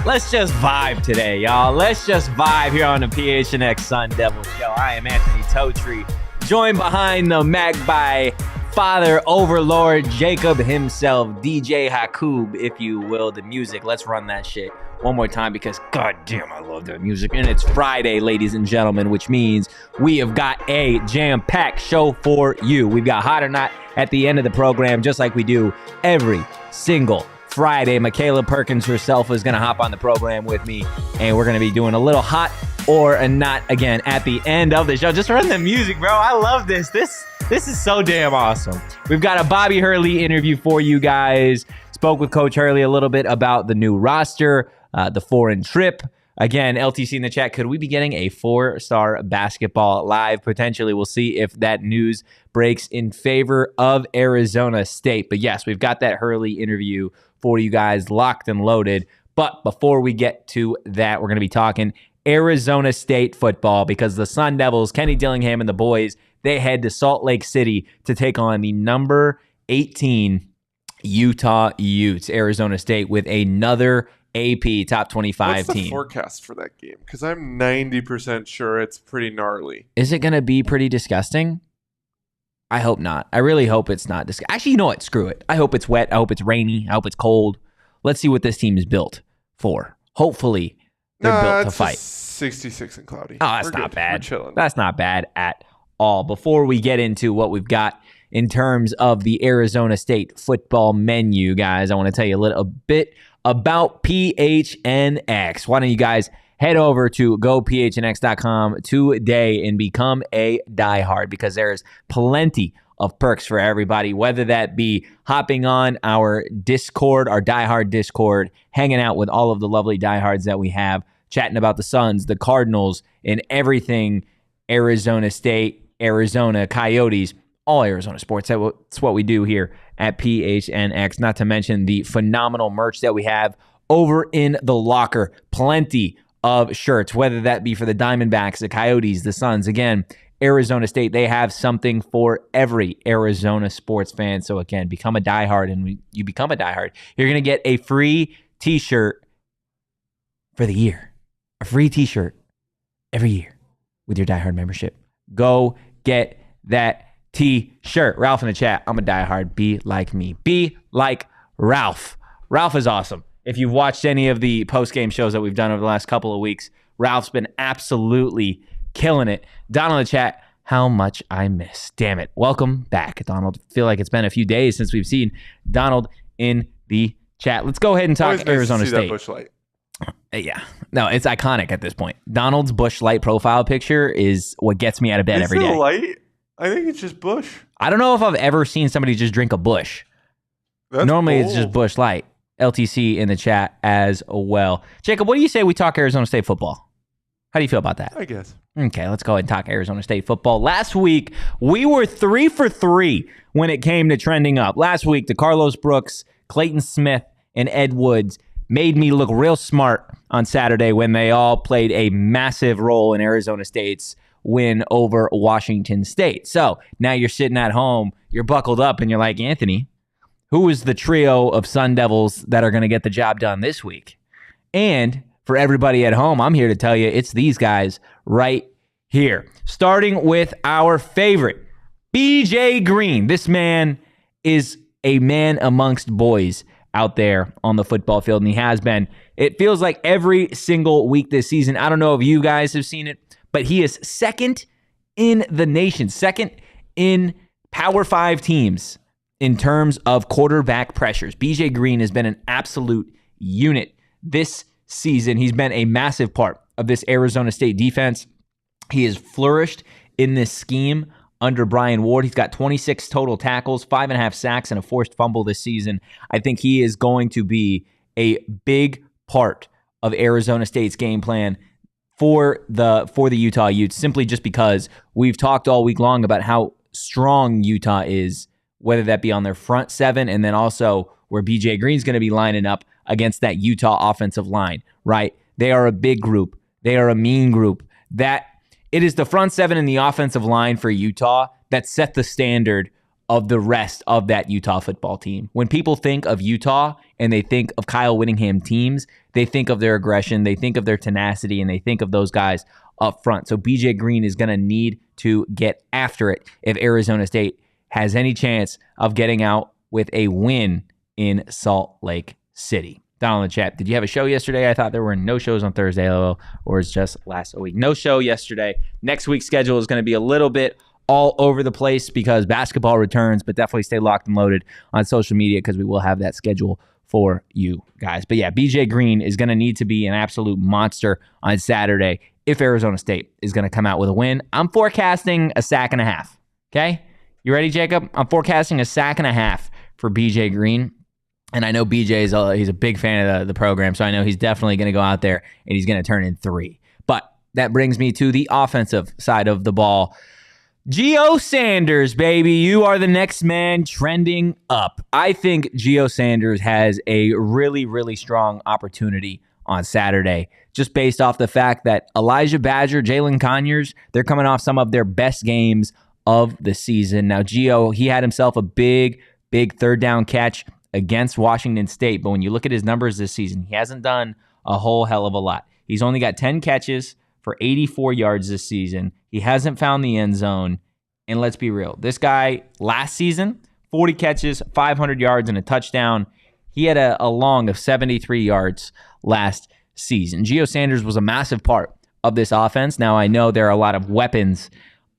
Let's just vibe today, y'all. Let's just vibe here on the PHNX Sun Devils show. I am Anthony Totri, joined behind the Magpie Father Overlord Jacob himself, DJ Hakub, if you will, the music. Let's run that shit one more time because goddamn, I love that music. And it's Friday, ladies and gentlemen, which means we have got a jam-packed show for you. We've got Hot or Not at the end of the program, just like we do every single Friday. Michaela Perkins herself is going to hop on the program with me, and we're going to be doing a little hot or a not again at the end of the show. Just run the music, bro. I love this. This is so damn awesome. We've got a Bobby Hurley interview for you guys. Spoke with Coach Hurley a little bit about the new roster, the foreign trip. Again, LTC in the chat, could we be getting a 4-star basketball live? Potentially, we'll see if that news breaks in favor of Arizona State. But yes, we've got that Hurley interview for you guys locked and loaded. But before we get to that, we're going to be talking Arizona State football because the Sun Devils, Kenny Dillingham and the boys, they head to Salt Lake City to take on the number 18 Utah Utes, Arizona State, with another AP top 25 What's the team. forecast for that game? Because I'm 90% sure it's pretty gnarly. Is it going to be pretty disgusting? I hope not. I really hope it's not disgusting. Actually, you know what? Screw it. I hope it's wet. I hope it's rainy. I hope it's cold. Let's see what this team is built for. Hopefully, they're built to fight. 66 and cloudy. Oh, that's We're not good. bad. We're chilling. That's not bad at all. Before we get into what we've got in terms of the Arizona State football menu, guys, I want to tell you a little bit about PHNX. Why don't you guys head over to gophnx.com today and become a diehard because there's plenty of perks for everybody, whether that be hopping on our Discord, our diehard Discord, hanging out with all of the lovely diehards that we have, chatting about the Suns, the Cardinals, and everything Arizona State, Arizona Coyotes, all Arizona sports. That's what we do here at PHNX, not to mention the phenomenal merch that we have over in the locker. Plenty of shirts, whether that be for the Diamondbacks, the Coyotes, the Suns. Again, Arizona State, they have something for every Arizona sports fan. So again, become a diehard, and when you become a diehard, you're going to get a free t-shirt for the year. A free t-shirt every year with your diehard membership. Go get that t-shirt. Ralph in the chat, I'm a diehard. Be like me. Be like Ralph. Ralph is awesome. If you've watched any of the post-game shows that we've done over the last couple of weeks, Ralph's been absolutely killing it. Donald in the chat, how much I miss. Damn it. Welcome back, Donald. Feel like it's been a few days since we've seen Donald in the chat. Let's go ahead and talk Always nice Arizona to see State. that Busch Light. Yeah. No, it's iconic at this point. Donald's Busch Light profile picture is what gets me out of bed every day. Is it light? I think it's just Busch. I don't know if I've ever seen somebody just drink a Busch. That's Normally bold. it's just Busch Light. LTC in the chat as well. Jacob, what do you say we talk Arizona State football? How do you feel about that? I guess. Okay, let's go ahead and talk Arizona State football. Last week, we were 3 for 3 when it came to trending up. Last week, the Carlos Brooks, Clayton Smith, and Ed Woods made me look real smart on Saturday when they all played a massive role in Arizona State's win over Washington State. So now you're sitting at home, you're buckled up, and you're like, Anthony, who is the trio of Sun Devils that are going to get the job done this week? And for everybody at home, I'm here to tell you it's these guys right here. Starting with our favorite, BJ Green. This man is a man amongst boys out there on the football field, and he has been. It feels like every single week this season. I don't know if you guys have seen it, but he is second in the nation, second in Power 5 teams in terms of quarterback pressures. BJ Green has been an absolute unit this season. He's been a massive part of this Arizona State defense. He has flourished in this scheme under Brian Ward. He's got 26 total tackles, 5.5 sacks, and a forced fumble this season. I think he is going to be a big part of Arizona State's game plan for the Utah Utes, simply just because we've talked all week long about how strong Utah is, whether that be on their front seven and then also where BJ Green's going to be lining up against that Utah offensive line, right? They are a big group. They are a mean group. That it is the front seven and the offensive line for Utah that set the standard of the rest of that Utah football team. When people think of Utah and they think of Kyle Whittingham teams, they think of their aggression, they think of their tenacity, and they think of those guys up front. So BJ Green is going to need to get after it if Arizona State has any chance of getting out with a win in Salt Lake City. Down in the chat, did you have a show yesterday? I thought there were no shows on Thursday, or it's just last week. No show yesterday. Next week's schedule is going to be a little bit all over the place because basketball returns, but definitely stay locked and loaded on social media because we will have that schedule for you guys. But yeah, BJ Green is going to need to be an absolute monster on Saturday if Arizona State is going to come out with a win. I'm forecasting a sack and a half. Okay? You ready, Jacob? I'm forecasting a sack and a half for BJ Green. And I know BJ he's a big fan of the program, so I know he's definitely going to go out there and he's going to turn in 3. But that brings me to the offensive side of the ball. Gio Sanders, baby, you are the next man trending up. I think Gio Sanders has a really, really strong opportunity on Saturday, just based off the fact that Elijah Badger, Jalen Conyers, they're coming off some of their best games of the season. Now, Gio, he had himself a big third down catch against Washington State, but when you look at his numbers this season, he hasn't done a whole hell of a lot. He's only got 10 catches for 84 yards this season. He hasn't found the end zone, and let's be real. This guy, last season, 40 catches, 500 yards, and a touchdown. He had a long of 73 yards last season. Gio Sanders was a massive part of this offense. Now, I know there are a lot of weapons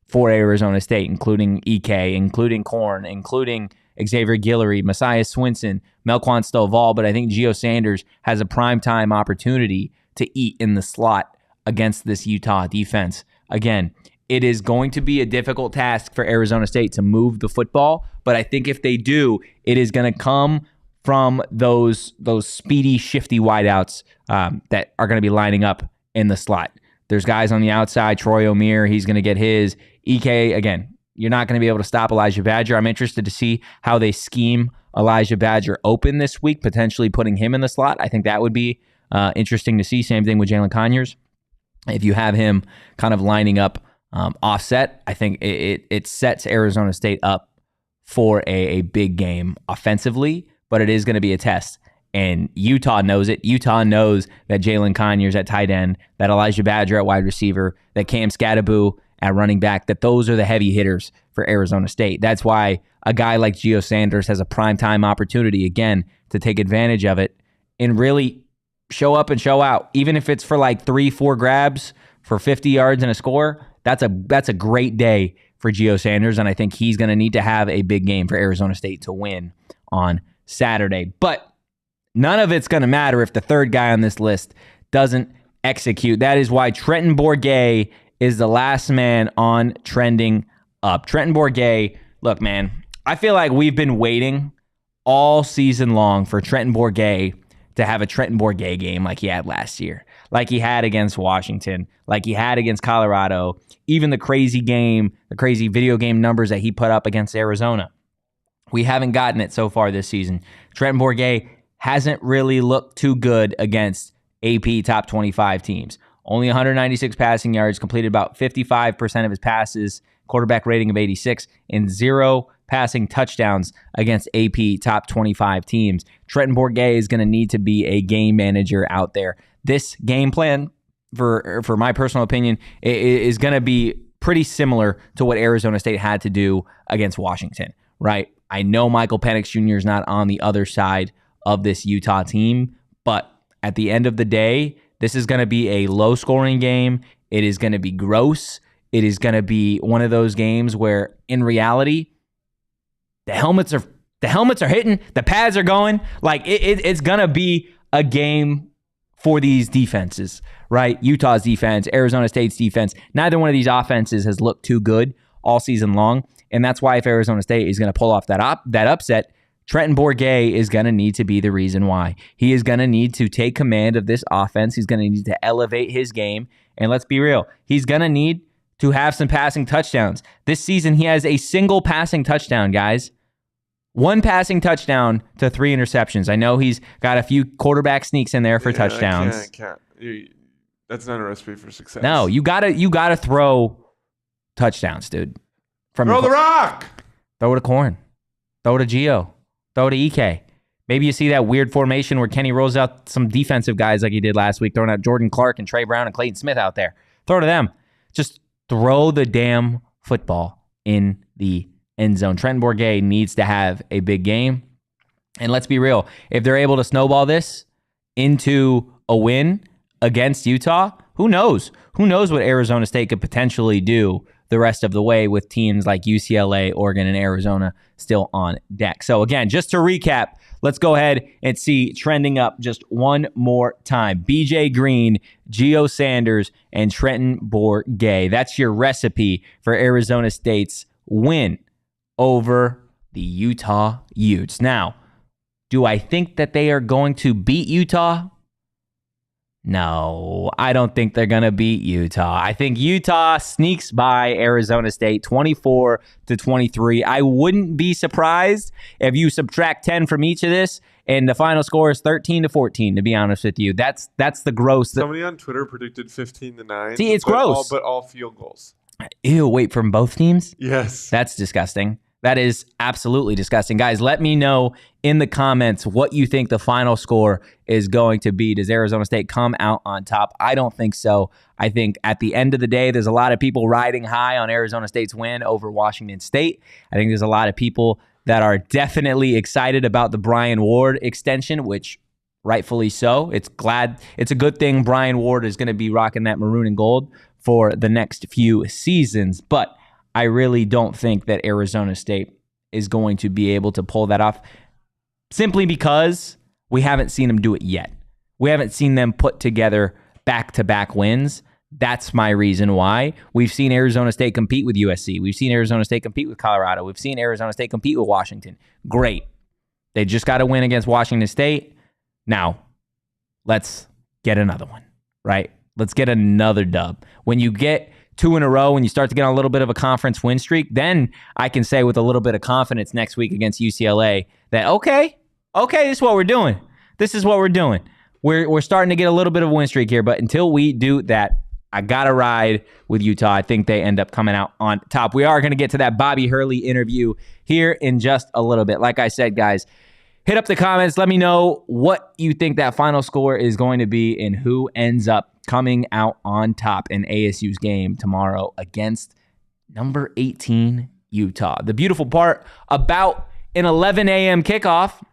for Arizona State, including EK, including Korn, including Xavier Guillory, Messiah Swinson, Melquan Stovall, but I think Gio Sanders has a primetime opportunity to eat in the slot against this Utah defense. Again, it is going to be a difficult task for Arizona State to move the football, but I think if they do, it is going to come from those speedy, shifty wideouts that are going to be lining up in the slot. There's guys on the outside, Troy O'Meara, he's going to get his. EK, again, you're not going to be able to stop Elijah Badger. I'm interested to see how they scheme Elijah Badger open this week, potentially putting him in the slot. I think that would be interesting to see. Same thing with Jalen Conyers. If you have him kind of lining up offset, I think it sets Arizona State up for a big game offensively, but it is going to be a test. And Utah knows it. Utah knows that Jalen Conyers at tight end, that Elijah Badger at wide receiver, that Cam Scadaboo at running back, that those are the heavy hitters for Arizona State. That's why a guy like Gio Sanders has a primetime opportunity, again, to take advantage of it and really show up and show out. Even if it's for like 3-4 grabs for 50 yards and a score, that's a great day for Gio Sanders, and I think he's going to need to have a big game for Arizona State to win on Saturday. But none of it's going to matter if the third guy on this list doesn't execute. That is why Trenton Bourguet is the last man on trending up. Trenton Bourguet, look, man, I feel like we've been waiting all season long for Trenton Bourguet to have a Trenton Bourguet game like he had last year, like he had against Washington, like he had against Colorado, even the crazy video game numbers that he put up against Arizona. We haven't gotten it so far this season. Trenton Bourguet hasn't really looked too good against AP top 25 teams. Only 196 passing yards, completed about 55% of his passes, quarterback rating of 86, and 0 passing touchdowns against AP top 25 teams. Trenton Bourguet is going to need to be a game manager out there. This game plan, for my personal opinion, is going to be pretty similar to what Arizona State had to do against Washington, right? I know Michael Penix Jr. is not on the other side of this Utah team, but at the end of the day, this is going to be a low-scoring game. It is going to be gross. It is going to be one of those games where, in reality, the helmets are hitting, the pads are going. Like it's going to be a game for these defenses, right? Utah's defense, Arizona State's defense. Neither one of these offenses has looked too good all season long. And that's why if Arizona State is going to pull off that upset, Trenton Bourguet is going to need to be the reason why. He is going to need to take command of this offense. He's going to need to elevate his game. And let's be real, he's going to need to have some passing touchdowns. This season, he has a single passing touchdown, guys. 1 passing touchdown to 3 interceptions. I know he's got a few quarterback sneaks in there for touchdowns. I can't. That's not a recipe for success. No, you gotta throw touchdowns, dude. Throw the rock. Throw it to Corn. Throw it to Gio. Throw it to EK. Maybe you see that weird formation where Kenny rolls out some defensive guys like he did last week, throwing out Jordan Clark and Trey Brown and Clayton Smith out there. Throw to them. Just throw the damn football in the end zone. Trenton Bourguet needs to have a big game. And let's be real. If they're able to snowball this into a win against Utah, who knows? Who knows what Arizona State could potentially do the rest of the way with teams like UCLA, Oregon, and Arizona still on deck. So again, just to recap, let's go ahead and see trending up just one more time. BJ Green, Gio Sanders, and Trenton Bourguet. That's your recipe for Arizona State's win over the Utah Utes. Now, do I think that they are going to beat Utah? No, I don't think they're going to beat Utah. I think Utah sneaks by Arizona State 24-23. I wouldn't be surprised if you subtract 10 from each of this and the final score is 13-14, to be honest with you. That's the gross. Somebody on Twitter predicted 15-9. See, it's gross. But all field goals. Ew, wait, from both teams? Yes. That's disgusting. That is absolutely disgusting. Guys, let me know in the comments what you think the final score is going to be. Does Arizona State come out on top? I don't think so. I think at the end of the day, there's a lot of people riding high on Arizona State's win over Washington State. I think there's a lot of people that are definitely excited about the Brian Ward extension, which rightfully so. It's a good thing Brian Ward is going to be rocking that maroon and gold for the next few seasons. But I really don't think that Arizona State is going to be able to pull that off simply because we haven't seen them do it yet. We haven't seen them put together back-to-back wins. That's my reason why. We've seen Arizona State compete with USC. We've seen Arizona State compete with Colorado. We've seen Arizona State compete with Washington. Great. They just got to win against Washington State. Now, let's get another one, right? Let's get another dub. When you get 2 in a row and you start to get on a little bit of a conference win streak, then I can say with a little bit of confidence next week against UCLA that, okay, this is what we're doing. This is what we're doing. We're starting to get a little bit of a win streak here, but until we do that, I got to ride with Utah. I think they end up coming out on top. We are going to get to that Bobby Hurley interview here in just a little bit. Like I said, guys, hit up the comments. Let me know what you think that final score is going to be and who ends up coming out on top in ASU's game tomorrow against number 18, Utah. The beautiful part about an 11 a.m. kickoff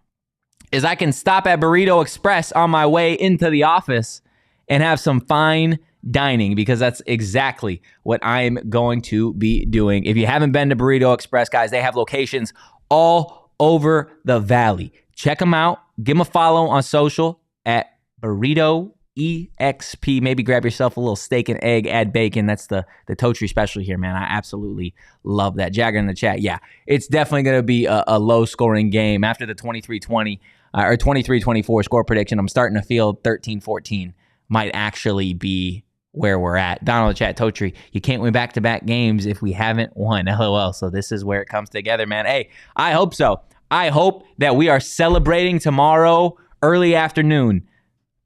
is I can stop at Burrito Express on my way into the office and have some fine dining, because that's exactly what I'm going to be doing. If you haven't been to Burrito Express, guys, they have locations all over the valley. Check them out. Give them a follow on social at Burrito EXP. Maybe grab yourself a little steak and egg, add bacon. That's the Totri special here, man. I absolutely love that. Jagger in the chat. Yeah, it's definitely going to be a low-scoring game. After the 23-20 or 23-24 score prediction, I'm starting to feel 13-14 might actually be where we're at. Donald in the chat, Totri, you can't win back-to-back games if we haven't won. LOL. So this is where it comes together, man. Hey, I hope so. I hope that we are celebrating tomorrow early afternoon.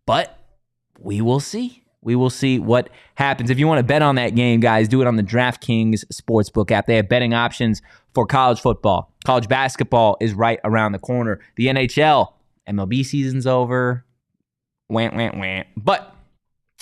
But we will see. We will see what happens. If you want to bet on that game, guys, do it on the DraftKings Sportsbook app. They have betting options for college football. College basketball is right around the corner. The NHL, MLB season's over. But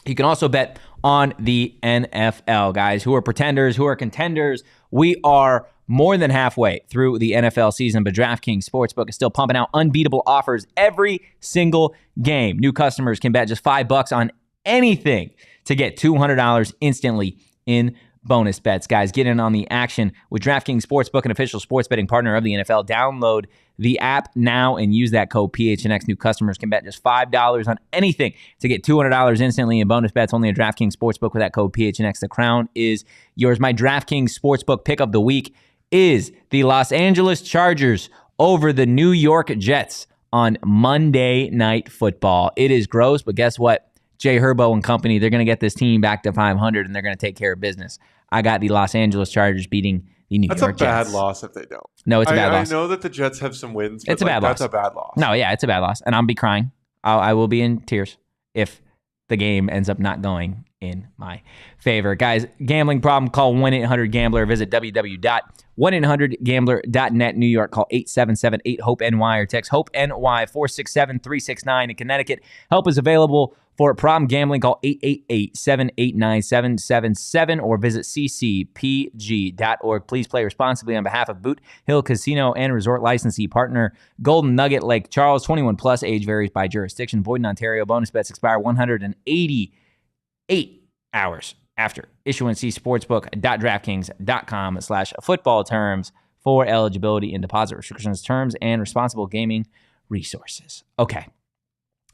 you can also bet on the NFL, guys. Who are pretenders? Who are contenders? We are more than halfway through the NFL season, but DraftKings Sportsbook is still pumping out unbeatable offers every single game. New customers can bet just $5 on anything to get $200 instantly in bonus bets. Guys, get in on the action with DraftKings Sportsbook, an official sports betting partner of the NFL. Download the app now and use that code PHNX. New customers can bet just $5 on anything to get $200 instantly in bonus bets only at DraftKings Sportsbook with that code PHNX. The crown is yours. My DraftKings Sportsbook pick of the week is the Los Angeles Chargers over the New York Jets on Monday Night Football. It is gross, but guess what? Jay Herbo and company, they're going to get this team back to 500, and they're going to take care of business. I got the Los Angeles Chargers beating the New York Jets. That's a bad loss if they don't. No, it's a bad loss. I know that the Jets have some wins, but it's a bad loss. That's a bad loss. No, yeah, it's a bad loss, and I'll be crying. I will be in tears if the game ends up not going in my favor. Guys, gambling problem, call 1-800-GAMBLER. Visit www.1800gambler.net. New York, call 877-8-HOPE-NY or text HOPE-NY 467-369. In Connecticut, help is available for problem gambling. Call 888-789-7777 or visit ccpg.org. Please play responsibly on behalf of Boot Hill Casino and Resort licensee partner Golden Nugget Lake Charles. 21 plus, age varies by jurisdiction. Void in Ontario. Bonus bets expire 188 hours after issuance. See sportsbook.draftkings.com/football terms for eligibility and deposit restrictions, terms, and responsible gaming resources. Okay,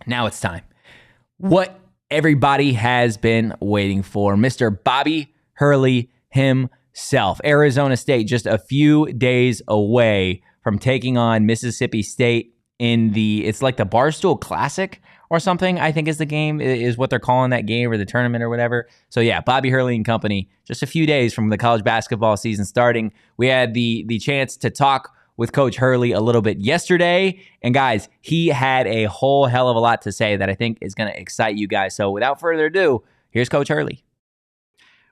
now it's time. What everybody has been waiting for. Mr. Bobby Hurley himself. Arizona State just a few days away from taking on Mississippi State in it's like the Barstool Classic or something, I think is the game, is what they're calling that game, or the tournament or whatever. So yeah, Bobby Hurley and company, just a few days from the college basketball season starting. We had the chance to talk with Coach Hurley a little bit yesterday. And guys, he had a whole hell of a lot to say that I think is going to excite you guys. So without further ado, here's Coach Hurley.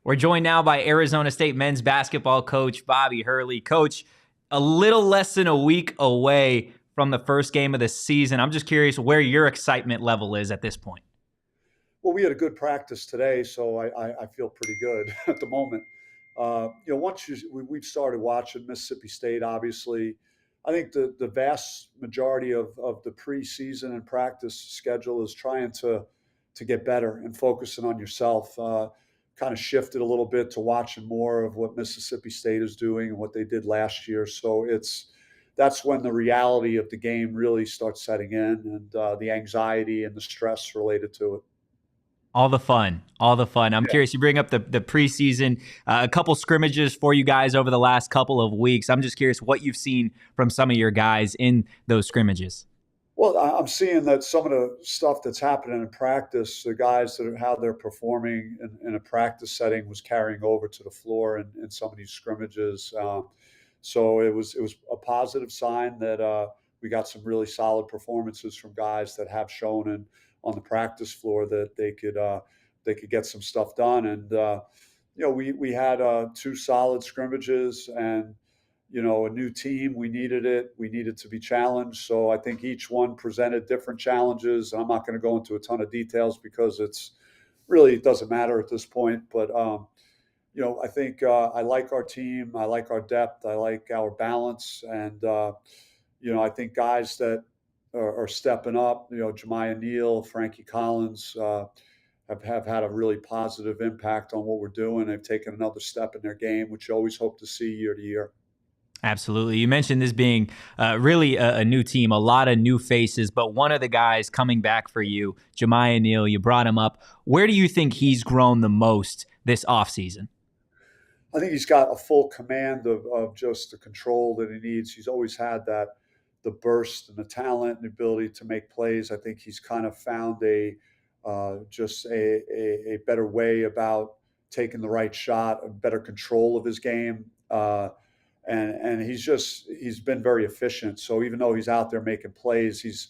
We're joined now by Arizona State men's basketball coach Bobby Hurley. Coach, a little less than a week away from the first game of the season. I'm just curious where your excitement level is at this point. Well, we had a good practice today, so I feel pretty good at the moment. We've started watching Mississippi State, obviously. I think the vast majority of the preseason and practice schedule is trying to get better and focusing on yourself. Kind of shifted a little bit to watching more of what Mississippi State is doing and what they did last year. So that's when the reality of the game really starts setting in, and the anxiety and the stress related to it. All the fun. I'm curious, you bring up the preseason, a couple scrimmages for you guys over the last couple of weeks. I'm just curious what you've seen from some of your guys in those scrimmages. Well, I'm seeing that some of the stuff that's happening in practice, the guys how they're performing in a practice setting was carrying over to the floor in some of these scrimmages. So it was a positive sign that we got some really solid performances from guys that have shown on the practice floor that they could get some stuff done. And we had 2 solid scrimmages, and a new team. We needed it. We needed to be challenged. So I think each one presented different challenges. I'm not going to go into a ton of details because it doesn't matter at this point. But I think I like our team. I like our depth. I like our balance. And I think guys that are stepping up, Jemiah Neal, Frankie Collins, have had a really positive impact on what we're doing. They've taken another step in their game, which you always hope to see year to year. Absolutely. You mentioned this being really a new team, a lot of new faces, but one of the guys coming back for you, Jemiah Neal, you brought him up. Where do you think he's grown the most this offseason? I think he's got a full command of just the control that he needs. He's always had the burst and the talent and the ability to make plays. I think he's kind of found a better way about taking the right shot, a better control of his game. And he's been very efficient. So even though he's out there making plays, he's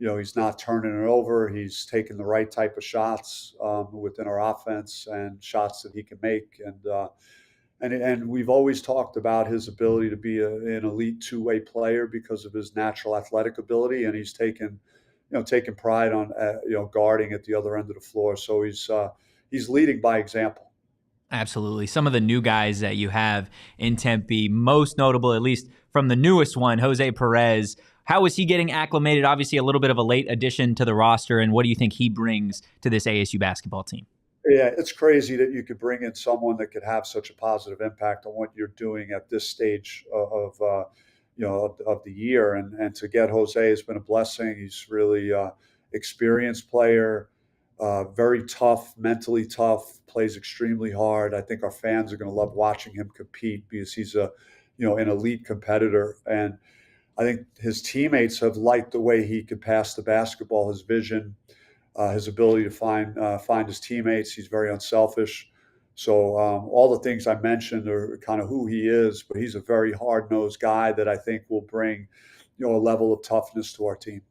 not turning it over. He's taking the right type of shots within our offense and shots that he can make. And we've always talked about his ability to be an elite two-way player because of his natural athletic ability, and he's taken pride on guarding at the other end of the floor. So he's leading by example. Absolutely. Some of the new guys that you have in Tempe, most notable, at least from the newest one, Jose Perez. How is he getting acclimated? Obviously, a little bit of a late addition to the roster, and what do you think he brings to this ASU basketball team? Yeah, it's crazy that you could bring in someone that could have such a positive impact on what you're doing at this stage of the year, and to get Jose has been a blessing. He's really experienced player, very tough, mentally tough, plays extremely hard. I think our fans are going to love watching him compete because he's an elite competitor, and I think his teammates have liked the way he could pass the basketball, his vision, his ability to find his teammates. He's very unselfish. So all the things I mentioned are kind of who he is, but he's a very hard-nosed guy that I think will bring, a level of toughness to our team.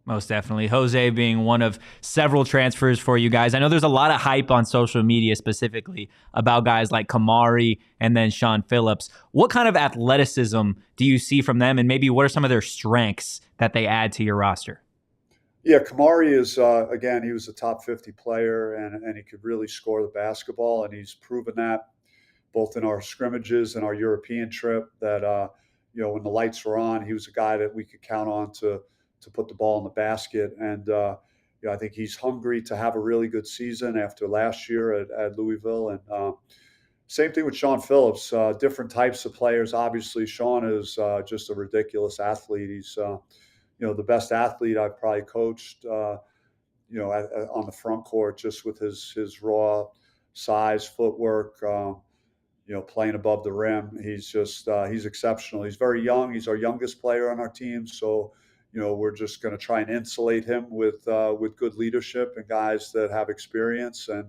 Most definitely. Jose being one of several transfers for you guys. I know there's a lot of hype on social media specifically about guys like Kamari and then Sean Phillips. What kind of athleticism do you see from them, and maybe what are some of their strengths that they add to your roster? Yeah, Kamari is, again, he was a top 50 player, and he could really score the basketball, and he's proven that both in our scrimmages and our European trip that, when the lights were on, he was a guy that we could count on to put the ball in the basket. And, I think he's hungry to have a really good season after last year at Louisville. And same thing with Sean Phillips, different types of players. Obviously, Sean is just a ridiculous athlete. He's, the best athlete I've probably coached, on the front court, just with his raw size, footwork, playing above the rim. He's just, he's exceptional. He's very young. He's our youngest player on our team. So, we're just going to try and insulate him with good leadership and guys that have experience. And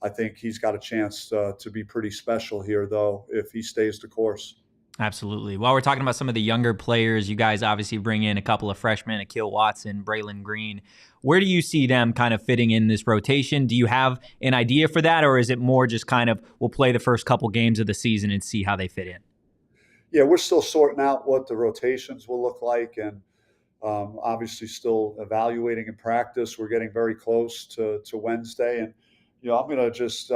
I think he's got a chance to be pretty special here, though, if he stays the course. Absolutely. While we're talking about some of the younger players, you guys obviously bring in a couple of freshmen, Akil Watson, Braylon Green. Where do you see them kind of fitting in this rotation? Do you have an idea for that, or is it more just kind of we'll play the first couple games of the season and see how they fit in? Yeah, we're still sorting out what the rotations will look like, and obviously still evaluating in practice. We're getting very close to Wednesday, and I'm going to just,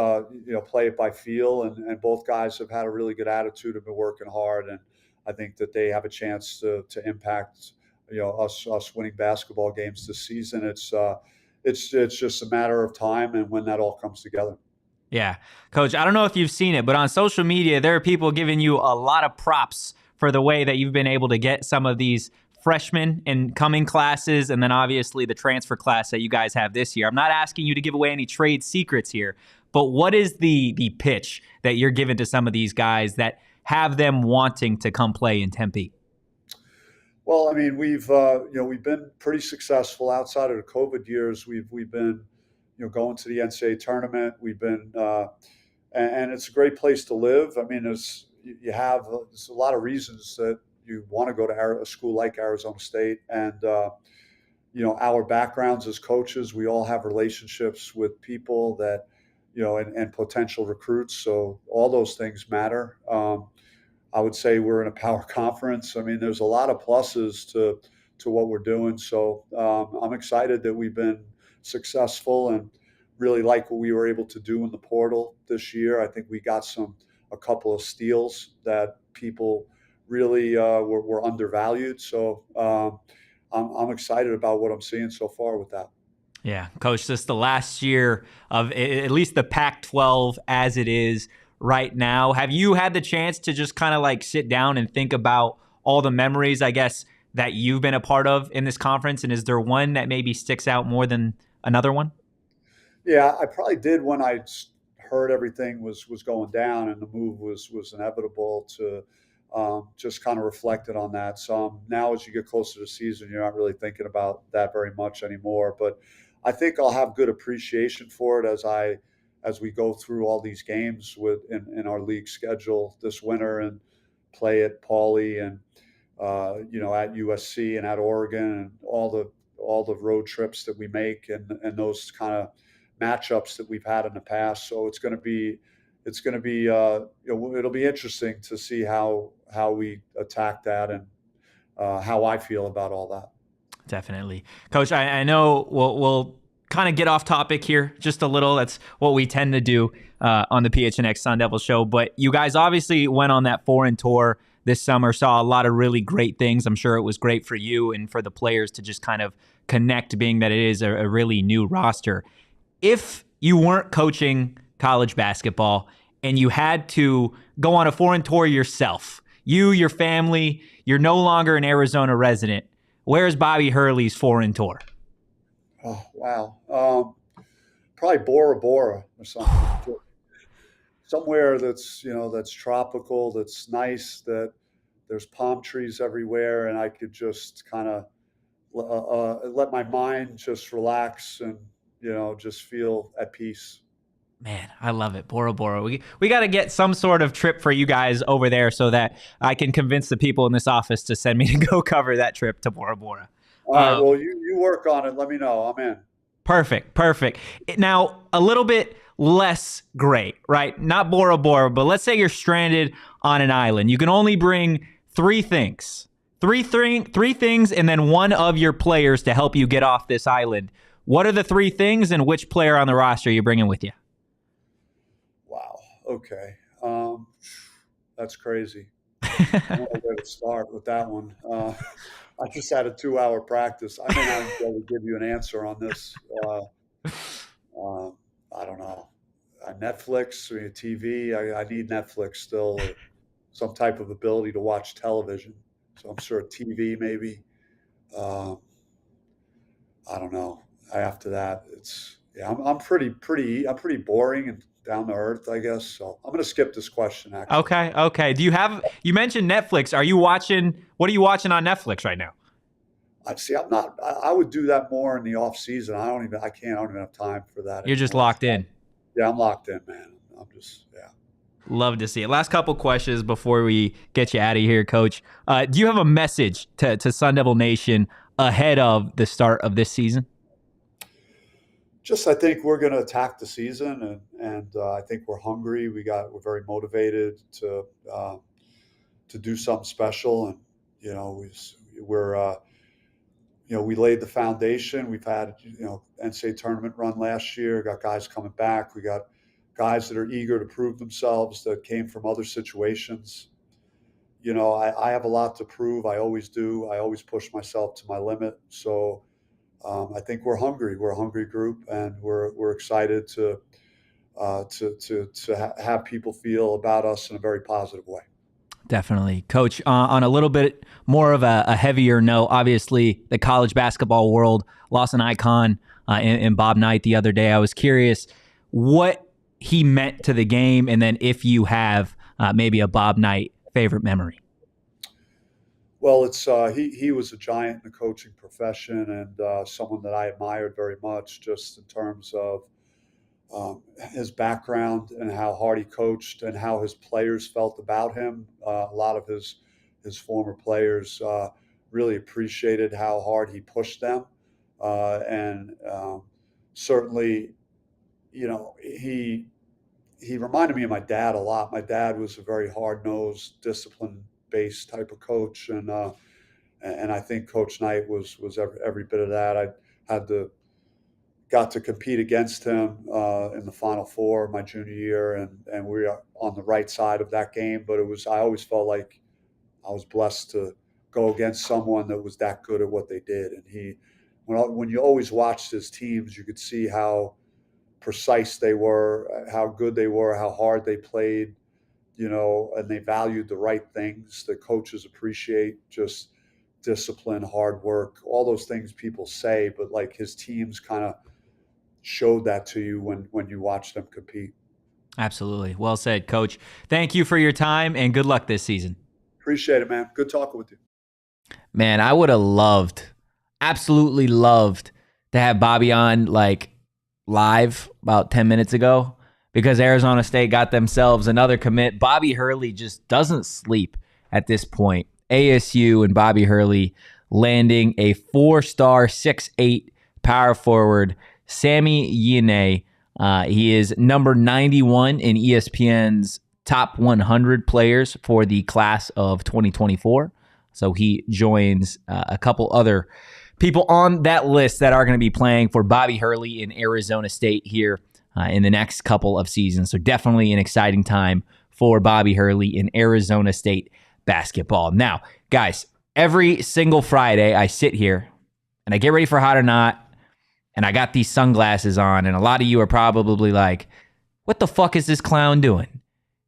play it by feel. And both guys have had a really good attitude, have been working hard. And I think that they have a chance to impact, us winning basketball games this season. It's just a matter of time and when that all comes together. Yeah. Coach, I don't know if you've seen it, but on social media, there are people giving you a lot of props for the way that you've been able to get some of these freshmen and coming classes, and then obviously the transfer class that you guys have this year. I'm not asking you to give away any trade secrets here, but what is the pitch that you're giving to some of these guys that have them wanting to come play in Tempe? Well, I mean, we've been pretty successful outside of the COVID years. We've been going to the NCAA tournament. We've been and it's a great place to live. I mean, there's a lot of reasons that you want to go to a school like Arizona State. And, our backgrounds as coaches, we all have relationships with people that, and potential recruits. So all those things matter. I would say we're in a power conference. I mean, there's a lot of pluses to what we're doing. So I'm excited that we've been successful and really like what we were able to do in the portal this year. I think we got a couple of steals that people really were undervalued. So I'm excited about what I'm seeing so far with that. Yeah, Coach, this is the last year of at least the Pac-12 as it is right now. Have you had the chance to just kind of like sit down and think about all the memories, I guess, that you've been a part of in this conference? And is there one that maybe sticks out more than another one? Yeah, I probably did when I heard everything was going down and the move was inevitable to just kind of reflected on that. So now as you get closer to the season, you're not really thinking about that very much anymore. But I think I'll have good appreciation for it as we go through all these games in our league schedule this winter and play at Pauley and at USC and at Oregon and all the road trips that we make and those kind of matchups that we've had in the past. So it's going to be it'll be interesting to see how we attack that and how I feel about all that. Definitely. Coach, I know we'll kind of get off topic here just a little. That's what we tend to do on the PHNX Sun Devils show. But you guys obviously went on that foreign tour this summer, saw a lot of really great things. I'm sure it was great for you and for the players to just kind of connect, being that it is a really new roster. If you weren't coaching college basketball and you had to go on a foreign tour yourself, your family, you're no longer an Arizona resident, where's Bobby Hurley's foreign tour? Oh, wow. Probably Bora Bora or something. Somewhere that's, that's tropical, that's nice, that there's palm trees everywhere, and I could just kind of let my mind just relax and, just feel at peace. Man, I love it. Bora Bora. We got to get some sort of trip for you guys over there so that I can convince the people in this office to send me to go cover that trip to Bora Bora. All right. Well, you work on it. Let me know. I'm in. Perfect. Now, a little bit less great, right? Not Bora Bora, but let's say you're stranded on an island. You can only bring three things. Three things, and then one of your players to help you get off this island. What are the three things, and which player on the roster are you bringing with you? Wow. Okay. That's crazy. I don't know where to start with that one. I just had a 2-hour practice. I may not be able to give you an answer on this. I don't know. Netflix or TV. I need Netflix still, or some type of ability to watch television. So I'm sure TV maybe. I don't know. After that, I'm pretty boring and down to earth, I guess. So I'm going to skip this question. Actually. Okay. You mentioned Netflix. What are you watching on Netflix right now? I would do that more in the off season. I don't even have time for that. You're just locked in. Yeah, I'm locked in, man. Love to see it. Last couple questions before we get you out of here, Coach. Do you have a message to Sun Devil Nation ahead of the start of this season? Just, I think we're going to attack the season, and I think we're hungry. We're very motivated to do something special, and we laid the foundation. We've had NCAA tournament run last year. Got guys coming back. We got guys that are eager to prove themselves that came from other situations. I have a lot to prove. I always do. I always push myself to my limit. So I think we're hungry. We're a hungry group, and we're excited to have people feel about us in a very positive way. Definitely. Coach, on a little bit more of a heavier note, obviously the college basketball world lost an icon in Bob Knight the other day. I was curious what he meant to the game, and then if you have maybe a Bob Knight favorite memory. Well, it's he was a giant in the coaching profession, and someone that I admired very much, just in terms of his background and how hard he coached and how his players felt about him. A lot of his former players really appreciated how hard he pushed them, and certainly, he reminded me of my dad a lot. My dad was a very hard-nosed, discipline-based type of coach, and I think Coach Knight was every bit of that. I got to compete against him in the Final Four my junior year, and we were on the right side of that game. But I always felt like I was blessed to go against someone that was that good at what they did. And when you always watched his teams, you could see how precise they were, how good they were, how hard they played, and they valued the right things that coaches appreciate, just discipline, hard work, all those things people say, but like his teams kind of showed that to you when you watch them compete. Absolutely. Well said, Coach. Thank you for your time, and good luck this season. Appreciate it, man. Good talking with you. Man, I would have absolutely loved to have Bobby on live about 10 minutes ago, because Arizona State got themselves another commit. Bobby Hurley just doesn't sleep at this point. ASU and Bobby Hurley landing a 4-star 6'8" power forward, Sammy Yine. He is number 91 in ESPN's top 100 players for the class of 2024. So he joins a couple other people on that list that are going to be playing for Bobby Hurley in Arizona State here in the next couple of seasons. So definitely an exciting time for Bobby Hurley in Arizona State basketball. Now, guys, every single Friday I sit here and I get ready for Hot or Not, and I got these sunglasses on, and a lot of you are probably like, what the fuck is this clown doing?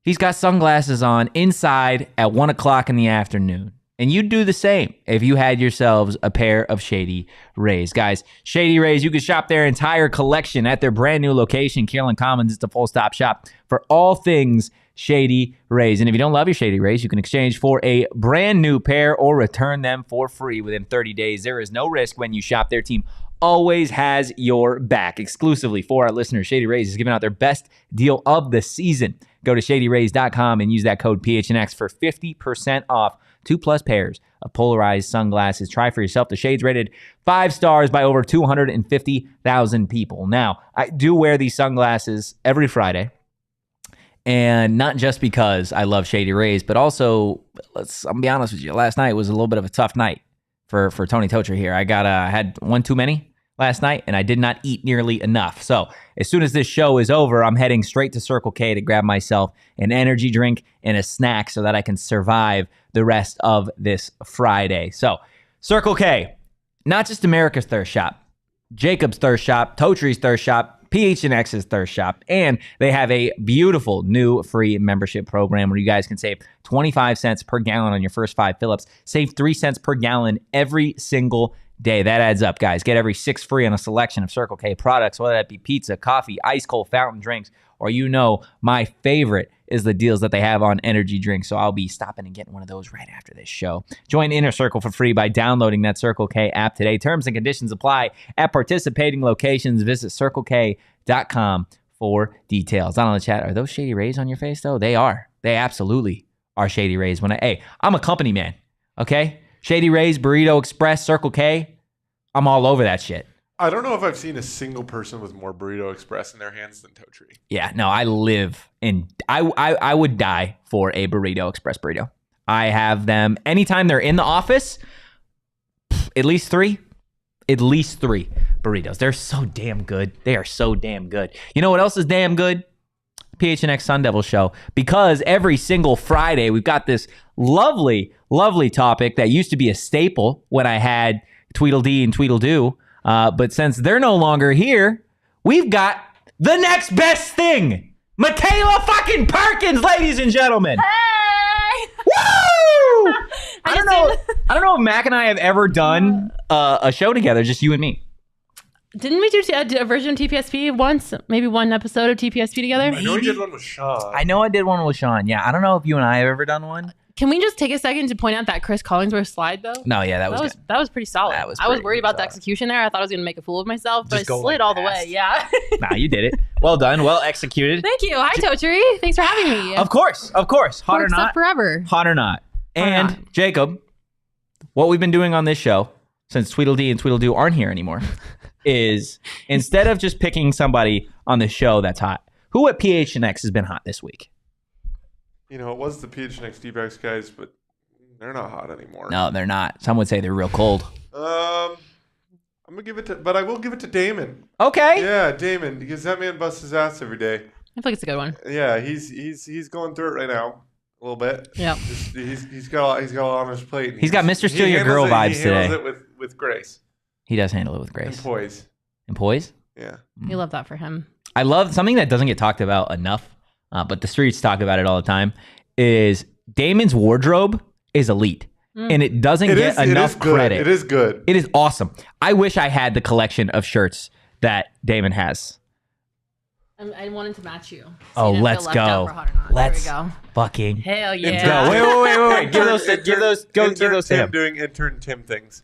He's got sunglasses on inside at 1 o'clock in the afternoon. And you'd do the same if you had yourselves a pair of Shady Rays. Guys, Shady Rays, you can shop their entire collection at their brand new location, Kierland Commons. It's the full-stop shop for all things Shady Rays. And if you don't love your Shady Rays, you can exchange for a brand new pair or return them for free within 30 days. There is no risk when you shop. Their team always has your back. Exclusively for our listeners, Shady Rays is giving out their best deal of the season. Go to shadyrays.com and use that code PHNX for 50% off 2+ pairs of polarized sunglasses. Try for yourself. The shades rated 5 stars by over 250,000 people. Now, I do wear these sunglasses every Friday. And not just because I love Shady Rays, but also, I'll be honest with you, last night was a little bit of a tough night for Tony Totri here. I had one too many last night, and I did not eat nearly enough. So as soon as this show is over, I'm heading straight to Circle K to grab myself an energy drink and a snack so that I can survive the rest of this Friday. So Circle K, not just America's thirst shop, Jacob's thirst shop, Totri's thirst shop, PHNX's thirst shop, and they have a beautiful new free membership program where you guys can save 25 cents per gallon on your first 5 fill-ups. Save 3 cents per gallon every single day. That adds up, guys. Get every 6 free on a selection of Circle K products, whether that be pizza, coffee, ice cold fountain drinks, or my favorite is the deals that they have on energy drinks. So I'll be stopping and getting one of those right after this show. Join Inner Circle for free by downloading that Circle K app today. Terms and conditions apply at participating locations. Visit CircleK.com for details. Down on the chat, are those Shady Rays on your face though? They are. They absolutely are Shady Rays. I'm a company man, okay? Shady Rays, Burrito Express, Circle K, I'm all over that shit. I don't know if I've seen a single person with more Burrito Express in their hands than Totri. Yeah, no, I live in... I would die for a Burrito Express burrito. I have them anytime they're in the office, at least three burritos. They're so damn good. They are so damn good. You know what else is damn good? PHNX Sun Devils show, because every single Friday we've got this lovely, lovely topic that used to be a staple when I had Tweedledee and Tweedledoo. But since they're no longer here, we've got the next best thing. Michaela fucking Perkins, ladies and gentlemen. Hey! Woo! I don't know if Mac and I have ever done a show together, just you and me. Didn't we do a version of TPSP once? Maybe one episode of TPSP together? I know we did one with Sean. I know I did one with Sean. Yeah, I don't know if you and I have ever done one. Can we just take a second to point out that Chris Collingsworth slide, though? No, yeah, that was pretty solid. I was worried about the execution there. I thought I was going to make a fool of myself, but I slid all the way. Yeah. Nah, you did it. Well done. Well executed. Thank you. Hi, Totri. Thanks for having me. Of course. Hot or not. Forever. Hot or not. And Jacob, what we've been doing on this show, since Tweedledee and Tweedledoo aren't here anymore, is instead of just picking somebody on the show that's hot, who at PHNX has been hot this week? You know, it was the PHNX D-backs guys, but they're not hot anymore. No, they're not. Some would say they're real cold. I'm gonna give it to, but I will give it to Damon. Okay. Yeah, Damon, because that man busts his ass every day. I feel like it's a good one. Yeah, he's going through it right now a little bit. Yeah. He's got a lot on his plate. He's got Mr. Steal Your Girl vibes today. He handles it with grace. He does handle it with grace. And poise. And poise? Yeah. You love that for him. I love something that doesn't get talked about enough, but the streets talk about it all the time, is Damon's wardrobe is elite. And it doesn't get enough credit. It is good. It is awesome. I wish I had the collection of shirts that Damon has. I wanted to match you. So let's go. Let's fucking hell yeah. Let's go. Wait. Give those to him. Doing intern Tim things.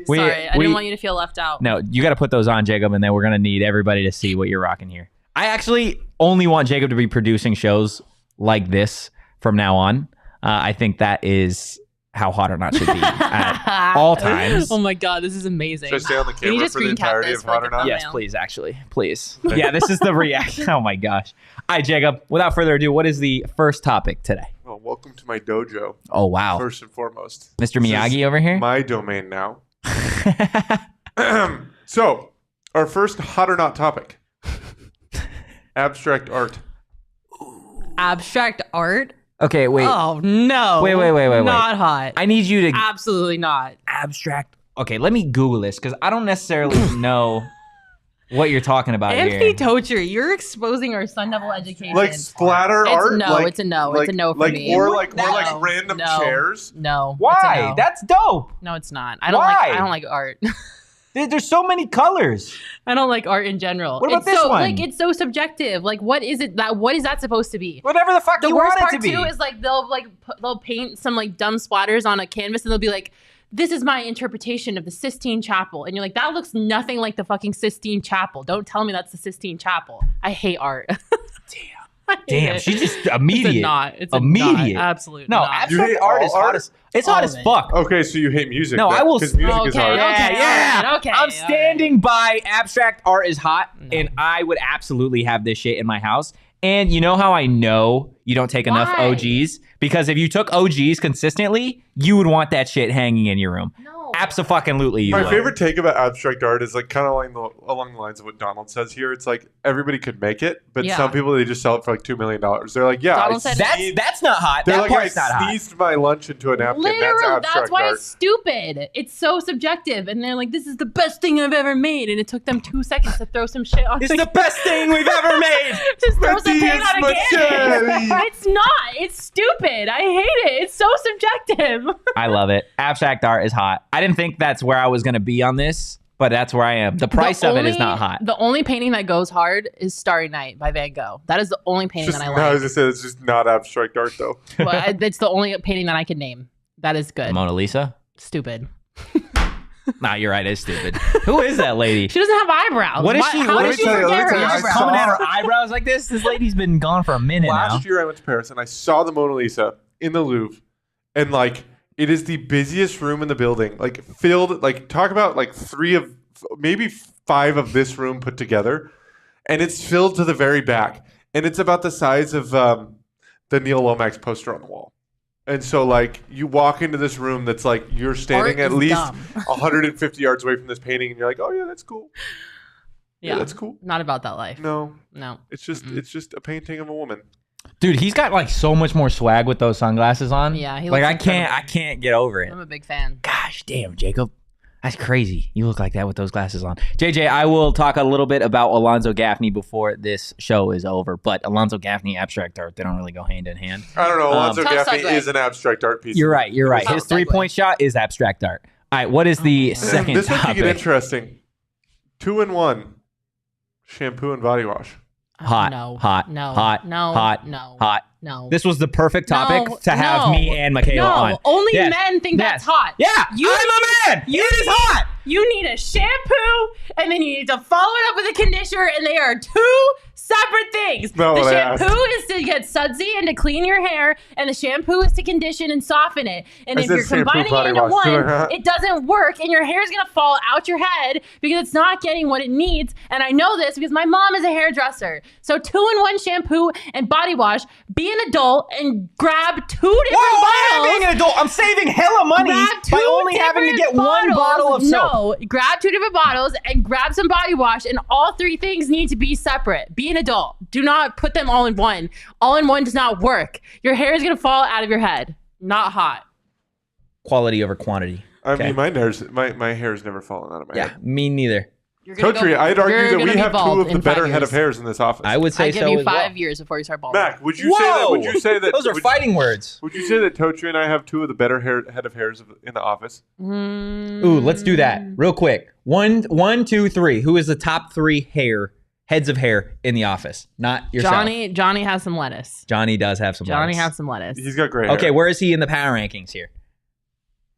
Sorry, I didn't want you to feel left out. No, you got to put those on, Jacob, and then we're going to need everybody to see what you're rocking here. I actually only want Jacob to be producing shows like this from now on. I think that is how Hot or Not should be at all times. Oh my God, this is amazing. Should I stay on the camera for the entirety of Hot or Not? Yes, please, actually. Please. Yeah, this is the reaction. Oh my gosh. All right, Jacob, without further ado, what is the first topic today? Well, welcome to my dojo. Oh, wow. First and foremost. Mr. Miyagi over here? My domain now. So, our first Hot or Not topic. Abstract art. Abstract art? Okay, wait. Oh, no. Wait. Not hot. I need you to... Absolutely not. Abstract... Okay, let me Google this, because I don't necessarily know what you're talking about Anthony here. Totri, you're exposing our Sun Devil education. Like splatter art? No, like, it's a no. Like, it's a no for like, me. Or like No. random No. chairs? No. Why? It's a no. That's dope. No, it's not. I don't Why? like. I don't like art. There's so many colors. I don't like art in general. What about it's this so, one? Like it's so subjective. Like what is it that? What is that supposed to be? Whatever the fuck The you worst want part it to be. too is like they'll paint some like dumb splatters on a canvas and they'll be like, "This is my interpretation of the Sistine Chapel," and you're like, "That looks nothing like the fucking Sistine Chapel. Don't tell me that's the Sistine Chapel." I hate art. Damn, it. she's just immediate. It's a not. It's a Immediate. not. Absolute No, not. abstract hate art all is hot art? as it's All hot of as it. fuck. Okay, so you hate music. No, I will- Because music is Okay, hard. okay. Yeah. Okay, I'm all standing by abstract art is hot, and I would absolutely have this shit in my house. And you know how I know you don't take enough Why? OGs? Because if you took OGs consistently, you would want that shit hanging in your room. No. Abso-fucking-lutely you My would. favorite take about abstract art is like kind of along the lines of what Donald says here. It's like everybody could make it, but Yeah. some people they just sell it for like $2 million. They're like, yeah, Donald said That's not hot. they're That like, part's I not hot. sneezed my lunch into a napkin. Literally, That's abstract that's why art. it's stupid. It's so subjective, and they're like, "This is the best thing I've ever made," and it took them 2 seconds to throw some shit on. It's the best thing we've ever made. Just throw some paint on a Matthias canvas. Machete. It's not. It's stupid. I hate it. It's so subjective. I love it. Abstract art is hot. I didn't think that's where I was going to be on this, but that's where I am. The price of it is not hot. The only painting that goes hard is Starry Night by Van Gogh. That is the only painting Just, that I no, I was like. just saying it's just not abstract art though. But it's the only painting that I can name. That is good. Mona Lisa? Stupid. Nah, you're right. It's stupid. Who is that lady? She doesn't have eyebrows. What is she? How What did is she she? let me forget her tell you, I eyebrows? saw- Coming at her eyebrows like this? This lady's been gone for a minute now. Last year I went to Paris and I saw the Mona Lisa in the Louvre, and like it is the busiest room in the building, like filled. Like talk about like maybe 5 of this room put together, and it's filled to the very back, and it's about the size of the Neil Lomax poster on the wall. And so, like, you walk into this room that's like you're standing Art at is least dumb. 150 yards away from this painting, and you're like, "Oh yeah, that's cool. Yeah, that's cool." Not about that life. No, No. it's just a painting of a woman. Dude, he's got like so much more swag with those sunglasses on. Yeah, he like looks incredible. I can't get over it. I'm a big fan. Gosh damn, Jacob. That's crazy. You look like that with those glasses on. JJ, I will talk a little bit about Alonzo Gaffney before this show is over, but Alonzo Gaffney, abstract art, they don't really go hand in hand. I don't know. Alonzo Tough Gaffney segue. is an abstract art piece. You're right. You're right. Tough His segue. 3-point shot is abstract art. All right, what is the second This one could get topic? interesting. 2-in-1 shampoo and body wash. Hot, No. hot, No. hot, No. hot, No. hot. No. This was the perfect topic No, to have no, me and Michaela no, on. only Yes. men think Yes. that's hot. Yeah, You I'm a man. you It is need- hot. You need a shampoo, and then you need to follow it up with a conditioner, and they are 2 separate things. No, the what I shampoo asked. is to get sudsy and to clean your hair, and the shampoo is to condition and soften it. And I if said you're shampoo, combining it body into wash, too, one, huh? it doesn't work, and your hair is gonna fall out your head because it's not getting what it needs. And I know this because my mom is a hairdresser. So 2-in-1 shampoo and body wash. Be an adult and grab 2 different Whoa, I am bottles. being an adult. I'm saving hella money Grab by 2 only having to different get one bottle of soap. No, grab 2 different bottles and grab some body wash, and all 3 things need to be separate. Be an adult. Do not put them all in one. All in one does not work. Your hair is gonna fall out of your head. Not hot. Quality over quantity. I Okay. mean, my hair's never fallen out of my Yeah, head. me neither. You're gonna Totri, go- I'd you're argue that gonna we be have 2 bald of the in 5 better head years. of hairs in this office. I would say I give so you as 5 well. years before you start balding. Mac, would you say that? Would you say that? Those are would, fighting words. Would you say that Totri and I have 2 of the better head of hairs in the office? Ooh, let's do that real quick. One, 2, 3. Who is the top 3 heads of hair in the office? Not yourself. Johnny has some lettuce. Johnny does have some. Johnny lettuce. has some lettuce. He's got great hair. Okay, where is he in the power rankings here?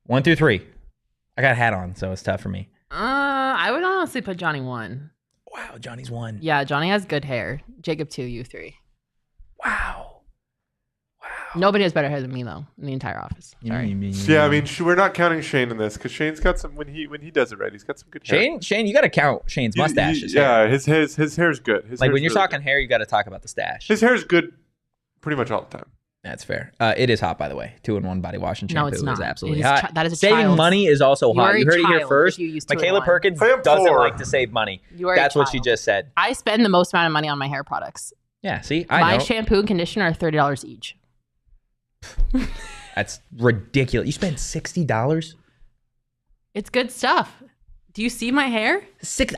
1 through 3. I got a hat on, so it's tough for me. I would honestly put Johnny 1. Wow, Johnny's 1. Yeah, Johnny has good hair. Jacob 2, you 3. Wow. Nobody has better hair than me though in the entire office. Sorry. Yeah, I mean, we're not counting Shane in this because Shane's got some. When he does it right, he's got some good hair. Shane, you got to count Shane's mustache. Yeah, his hair's good. His Like hair's when you're really talking good. hair, you got to talk about the stash. His hair's good, pretty much all the time. That's fair. It is hot, by the way. 2-in-1 body wash and shampoo No, it's not. is absolutely It is hot. that is a Saving child's- money is also You hot. are You a heard it here child first. if you use Michaela 2-in-1. Perkins I am doesn't poor. like to save money. You are a That's what she child. just said. I spend the most amount of money on my hair products. Yeah, see? I My know. shampoo and conditioner are $30 each. That's ridiculous. You spend $60? It's good stuff. Do you see my hair?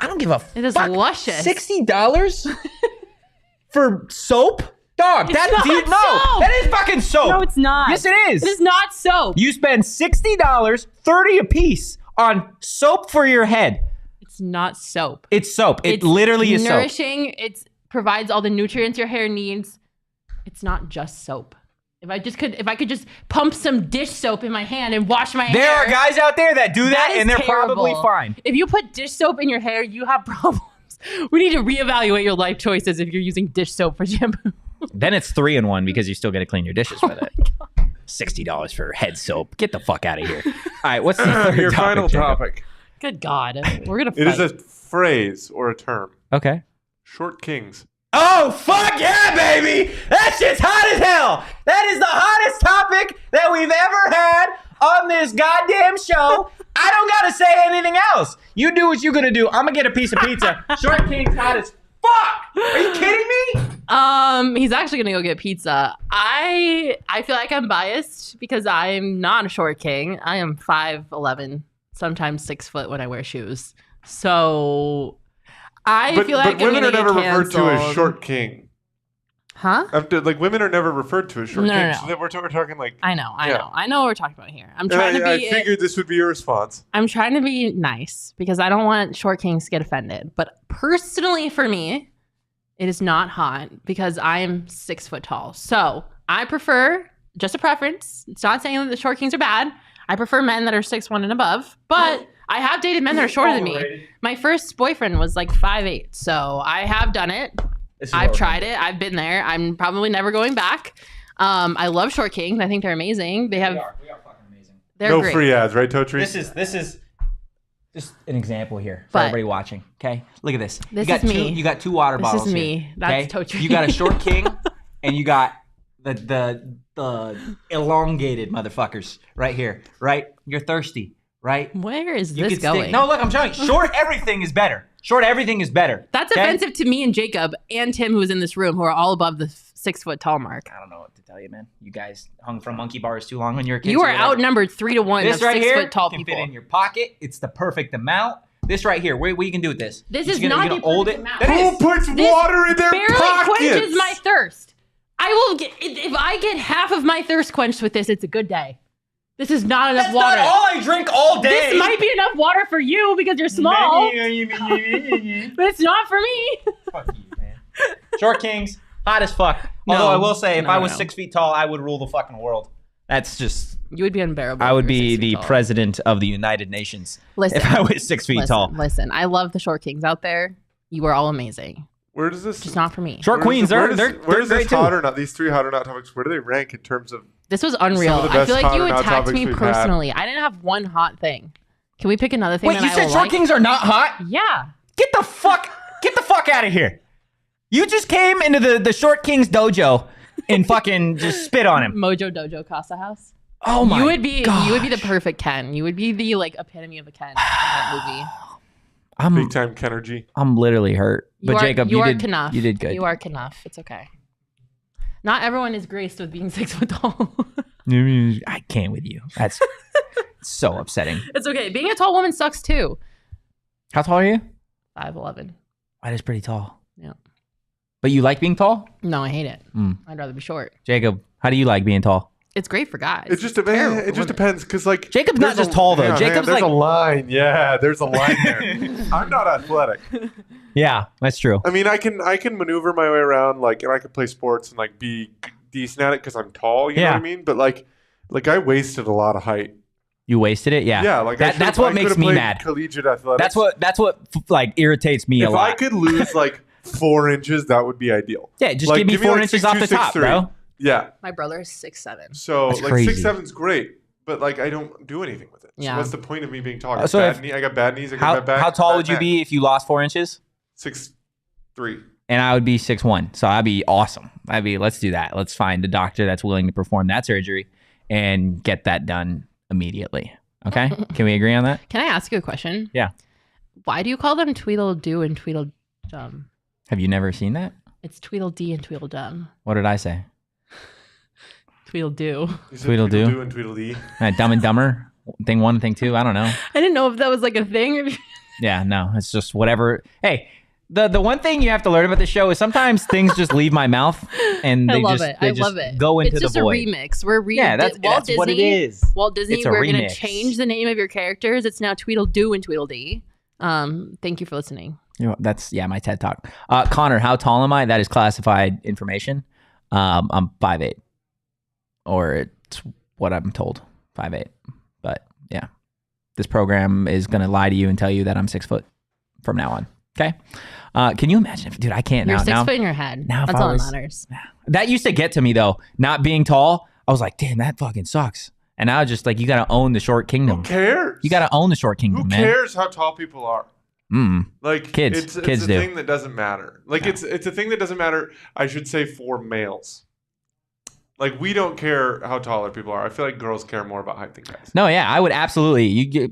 I don't give a It is fuck. luscious. $60 for soap? Dog, It's not soap. That is fucking soap. No, it's not. Yes, it is. It is not soap. You spend $60, $30 a piece on soap for your head. It's not soap. It's soap. It It's literally is soap. nourishing. It provides all the nutrients your hair needs. It's not just soap. If I could just pump some dish soap in my hand and wash my hair. There are guys out there that do that, is and they're terrible. probably fine. If you put dish soap in your hair, you have problems. We need to reevaluate your life choices if you're using dish soap for shampoo. Then it's 3-in-1. because you still got to clean your dishes with it. $60 for head soap. Get the fuck out of here. All right, what's the third Your topic, final Jacob? topic. Good God. We're going to It fight. is a phrase or a term. Okay. Short kings. Oh, fuck yeah, baby! That shit's hot as hell! That is the hottest topic that we've ever had on this goddamn show. I don't gotta say anything else. You do what you're gonna do. I'm gonna get a piece of pizza. Short King's hot as fuck! Are you kidding me? He's actually gonna go get pizza. I feel like I'm biased because I'm not a short king. I am 5'11", sometimes 6 foot when I wear shoes. So I feel like but women I'm are gonna never get referred to as canceled. short king. Huh? Like women are never referred to as short No, no, kings. no. So we're talking like. I know Yeah. what we're talking about here. I'm And trying to I be. figured this would be your response. I'm trying to be nice because I don't want short kings to get offended. But personally, for me, it is not hot because I'm 6 foot tall. So I prefer, just a preference. It's not saying that the short kings are bad. I prefer men that are 6'1" and above. But I have dated men that are shorter than me. My first boyfriend was like 5'8", so I have done it. I've tried it. I've been there. I'm probably never going back. I love short kings. I think they're amazing. We are fucking amazing. They're No great. free ads, right, Totri? This is just an example here for But- everybody watching. Okay, look at this. This you got is two, me. You got 2 water This bottles. is here, me. That's okay? Totri. You got a short king, and you got the elongated motherfuckers right here. Right? You're thirsty, right? Where is You this could going? stick. No, look, I'm telling you, short everything is better. Short everything is better. That's okay? offensive to me and Jacob and Tim, who's in this room, who are all above the 6 foot tall mark. I don't know what to tell you, man. You guys hung from monkey bars too long when you were kids. You or are whatever. outnumbered 3-1 This of right 6 here foot tall can people. fit in your pocket. It's the perfect amount. This right here, what you can do with this? This You're is gonna- not you're the gonna hold perfect it. amount. That Who is. puts This water in their barely pockets? quenches my thirst. I will get if I get half of my thirst quenched with this. It's a good day. This is not enough That's water. not all I drink all day. This might be enough water for you because you're small, but it's not for me. Fuck you, man. Short kings, hot as fuck. No. Although I will say, if No, I was no. 6 feet tall, I would rule the fucking world. That's just. You would be unbearable. I if would you were be 6 feet the tall. president of the United Nations Listen, if I was 6 feet tall. Listen, I love the short kings out there. You are all amazing. Where does this? Just not for me. Short queens, where they're where does great this too. hot or not? These 3 hot or not topics. Where do they rank in terms of? This was unreal. Some of the I best feel like hot you or not attacked topics me we've had. personally. I didn't have one hot thing. Can we pick another thing Wait, that you I said will short like? kings are not hot? Yeah. Get the fuck out of here. You just came into the short king's dojo and fucking just spit on him. Mojo Dojo Casa House. Oh my You would be the gosh. perfect Ken. You would be the like epitome of a Ken in that movie. Big time Kenergy. I'm literally hurt. But Jacob, you are did Knuff. you did good. You are Knuff. It's okay. Not everyone is graced with being 6 foot tall. I can't with you. That's so upsetting. It's okay. Being a tall woman sucks too. How tall are you? 5'11". That is pretty tall. Yeah. But you like being tall? No, I hate it. Mm. I'd rather be short. Jacob, how do you like being tall? It's great for guys. It just terrible depends. for It just women. depends because like Jacob's not there's just tall, though. hang on, Jacob's there's like- a line. Yeah, there's a line there. I'm not athletic. Yeah, that's true. I mean, I can maneuver my way around like, and I can play sports and like be decent at it because I'm tall. You know what I mean? But like I wasted a lot of height. You wasted it? Yeah. Yeah, like that's what makes me mad. Collegiate athletics. That's what like irritates me a If lot. I could lose like 4 inches, that would be ideal. Yeah, just Like, give me 4 like inches off the 6'2", top, 6'3". bro. Yeah. My brother is 6'7". So That's like crazy. 6'7" is great, but like I don't do anything with it. Yeah. So what's the point of me being tall? I So got, if- I got bad knees. I got bad back. How tall bad would you neck. be if you lost 4 inches? 6'3". And I would be 6'1". So I'd be awesome. Let's do that. Let's find a doctor that's willing to perform that surgery and get that done immediately. Okay? Can we agree on that? Can I ask you a question? Yeah. Why do you call them Tweedledoo and Tweedledum? Have you never seen that? It's Tweedledee and Tweedledum. What did I say? Tweedledoo. You said Tweedledoo. Tweedledoo and Tweedledee. Dumb and Dumber? Thing 1, thing 2? I don't know. I didn't know if that was like a thing. Yeah, no, it's just whatever. Hey, the one thing you have to learn about the show is sometimes things just leave my mouth and I they love just it. they I just love it. go into It's just the void. a remix. We're that's what it is. Walt Disney, It's a we're gonna remix. change the name of your characters. It's now Tweedledoo and Tweedledee. Thank you for listening. You know, that's my TED Talk. Connor, how tall am I? That is classified information. I'm 5'8", or it's what I'm told, 5'8". But yeah, this program is gonna lie to you and tell you that I'm 6 foot from now on. Okay. Can you imagine if, dude, I can't You're now. 6 now, foot in your head. now if That's I all that was- matters. That used to get to me though. Not being tall, I was like, damn, that fucking sucks. And now just like you gotta own the short kingdom. Who cares? You gotta own the short kingdom, Who man. cares how tall people are? Like Kids. it's Kids a do. thing that doesn't matter. Like it's a thing that doesn't matter. I should say for males. Like we don't care how taller people are. I feel like girls care more about height than guys. No, yeah, I would absolutely. You get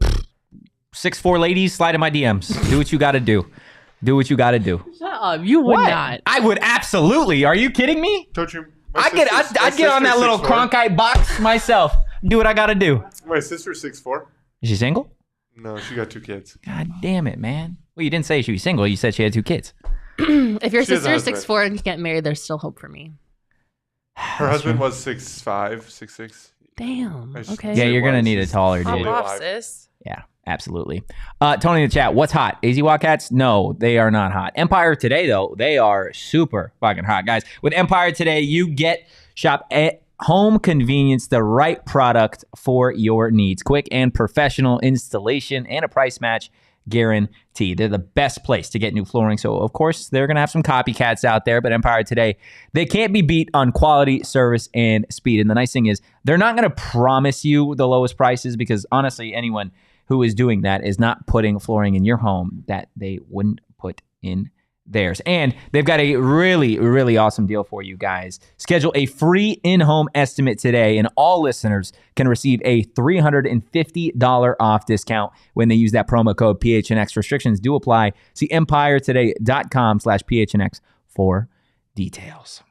6'4" ladies, slide in my DMs. Do what you gotta do. Do what you gotta do. Shut up. You would not. I would absolutely. Are you kidding me? Totri, I'd get on that little Cronkite box myself. Do what I gotta do. My sister's 6'4". Is she single? No, she got 2 kids. God damn it, man. Well, you didn't say she was single. You said she had 2 kids. If your She has a sister is husband. 6'4" and you get married, there's still hope for me. Her husband was 6'5", 6'6". Damn. I just- Okay. Yeah, you're gonna was. need a taller Hop dude. off. Off, sis. Yeah, absolutely. Tony in the chat, what's hot? AZ Wildcats? No, they are not hot. Empire Today, though, they are super fucking hot, guys. With Empire Today, you get shop at home convenience, the right product for your needs. Quick and professional installation and a price match guarantee. They're the best place to get new flooring. So, of course, they're going to have some copycats out there, but Empire Today, they can't be beat on quality, service, and speed. And the nice thing is, they're not going to promise you the lowest prices because, honestly, anyone who is doing that is not putting flooring in your home that they wouldn't put in theirs. And they've got a really, really awesome deal for you guys. Schedule a free in-home estimate today, and all listeners can receive a $350 off discount when they use that promo code PHNX. Restrictions do apply. See empiretoday.com/PHNX for details.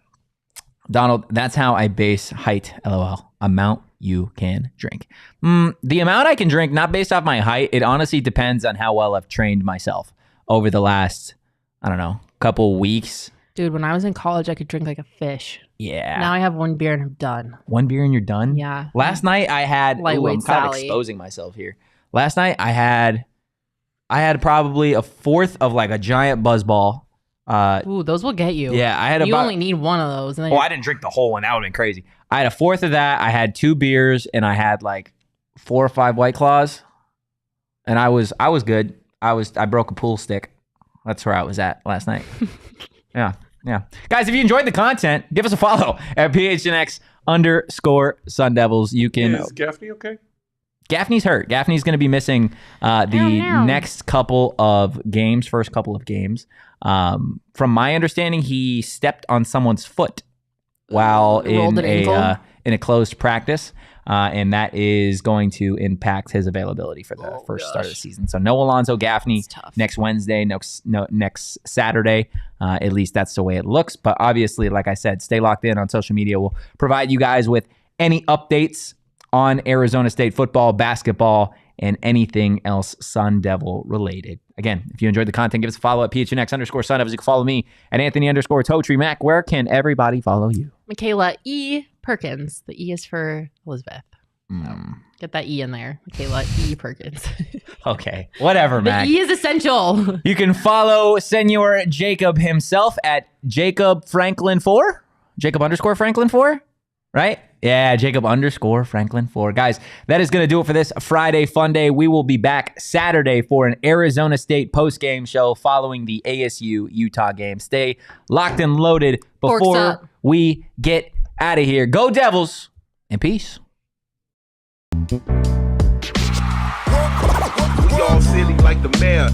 Donald, that's how I base height, LOL. Amount you can drink. The amount I can drink, not based off my height, it honestly depends on how well I've trained myself over the last, I don't know, couple weeks. Dude, when I was in college, I could drink like a fish. Yeah. Now I have 1 beer and I'm done. 1 beer and you're done? Yeah. Last night I had, I'm Lightweight kind of Sally. exposing myself here. Last night I had probably a fourth of like a giant buzzball. Ooh, those will get you. Yeah, I had You about, only need one of those. And then oh, I didn't drink the whole one. That would have been crazy. I had a fourth of that. I had 2 beers and I had like 4 or 5 White Claws. And I was good. I broke a pool stick. That's where I was at last night. Yeah. Guys, if you enjoyed the content, give us a follow at PHNX_Sun Devils. You can. Is Gaffney okay? Gaffney's hurt. Gaffney's going to be missing the next couple of games, first couple of games. From my understanding, he stepped on someone's foot while Rolled an ankle? in a closed practice. And that is going to impact his availability for the first start of the season. So no Alonzo Gaffney next Wednesday, next Saturday. At least that's the way it looks. But obviously, like I said, stay locked in on social media. We'll provide you guys with any updates on Arizona State football, basketball, and anything else Sun Devil related. Again, if you enjoyed the content, give us a follow at PHNX_Sun Devils. You can follow me at Anthony_Totri. Mac, where can everybody follow you? Michaela E. Perkins. The E is for Elizabeth. Get that E in there. Michaela E. Perkins. Okay, whatever, The Mac. E is essential. You can follow Senor Jacob himself at Jacob Franklin 4. Jacob_Franklin 4, right? Yeah, Jacob_Franklin 4. Guys, that is going to do it for this Friday Fun Day. We will be back Saturday for an Arizona State post-game show following the ASU-Utah game. Stay locked and loaded Forks before up. we get out of here. Go Devils, and peace. We all silly like the mayor.